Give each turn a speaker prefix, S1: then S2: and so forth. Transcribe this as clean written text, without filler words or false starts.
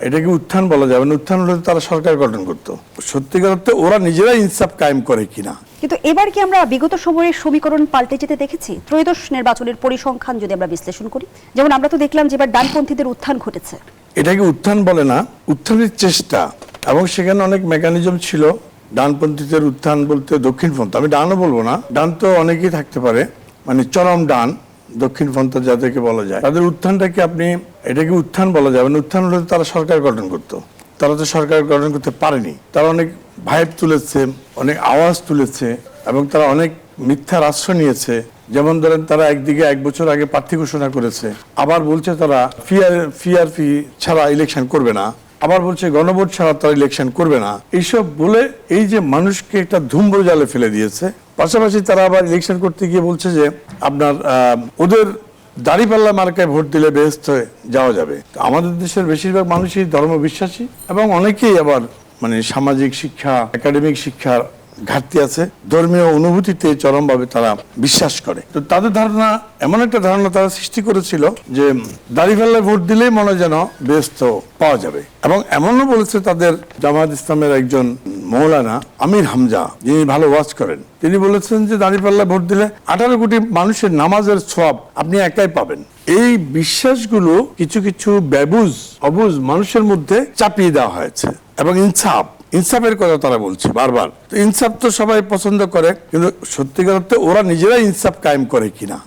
S1: এটাকে উত্থান বলা যাবে না। উত্থান হলে তারা সরকার গঠন করতো। সত্যিকার অর্থে ওরা নিজেরাই ইনসাফ কায়েম করে কিনা।
S2: কিন্তু এবার কি আমরা বিগত সময়ের সমীকরণ পাল্টে যেতে দেখেছি? ত্রয়োদশ নির্বাচনের পরিসংখ্যান যদি আমরা বিশ্লেষণ করি, যেমন আমরা তো দেখলাম যে এবার ডানপন্থীদের উত্থান ঘটেছে।
S1: এটাকে উত্থান বলে না, উত্থানের চেষ্টা, এবং সেখানে অনেক মেকানিজম ছিল। ডানপন্থীদের উত্থান বলতে দক্ষিণপন্থী, আমি ডানও বলবো না, ডান তো অনেকেই থাকতে পারে, মানে চরম ডান দক্ষিণপন্থী যাদেরকে বলা যায়, তাদের উত্থানটাকে আপনি এটাকে উত্থান বলা যাবে না। উত্থান হলে তারা সরকার গঠন করতো। তারা তো সরকার গঠন করতে পারেনি। তারা অনেক ভাইব তুলেছে, অনেক আওয়াজ তুলেছে, এবং তারা অনেক মিথ্যার আশ্রয় নিয়েছে। যেমন ধরেন, তারা একদিকে 1 বছর আগে প্রার্থী ঘোষণা করেছে, আবার বলছে তারা ফি ছাড়া ইলেকশন করবে না, আবার বলছে গণভোট ছাড়া তারা ইলেকশন করবে না। এইসব বলে এই যে মানুষকে একটা ধুম্র জালে ফেলে দিয়েছে। পাশাপাশি তারা আবার ইলেকশন করতে গিয়ে বলছে যে আপনার ওদের দাঁড়িপাল্লা মার্কায় ভোট দিলে বেহেশত যাওয়া যাবে। আমাদের দেশের বেশিরভাগ মানুষই ধর্ম বিশ্বাসী, এবং অনেকেই আবার মানে সামাজিক শিক্ষা, একাডেমিক শিক্ষার ঘাটতি আছে, ধর্মীয় অনুভূতিতে চরমভাবে তারা বিশ্বাস করে। তো তাদের ধারণা, এমন একটা ধারণা তারা সৃষ্টি করেছিল যে দাঁড়িপাল্লায় ভোট দিলেই মনে যেন বেহেশত পাওয়া যাবে। এবং এমনও বলেছে তাদের জামায়াত ইসলামের একজন মৌলানা আমির হামজা, যিনি ভালো ওয়াজ করেন, তিনি বলেছেন যে দাঁড়িপাল্লায় ভোট দিলে 18 কোটি মানুষের নামাজের সওয়াব আপনি একাই পাবেন। এই বিশ্বাসগুলো কিছু কিছু অবুঝ মানুষের মধ্যে চাপিয়ে দেওয়া হয়েছে। এবং ইনসাফের কথা তারা বলছে বারবার। তো ইনসাফ তো সবাই পছন্দ করে, কিন্তু সত্যিকার অর্থে ওরা নিজেরাই ইনসাফ কায়েম করে কিনা।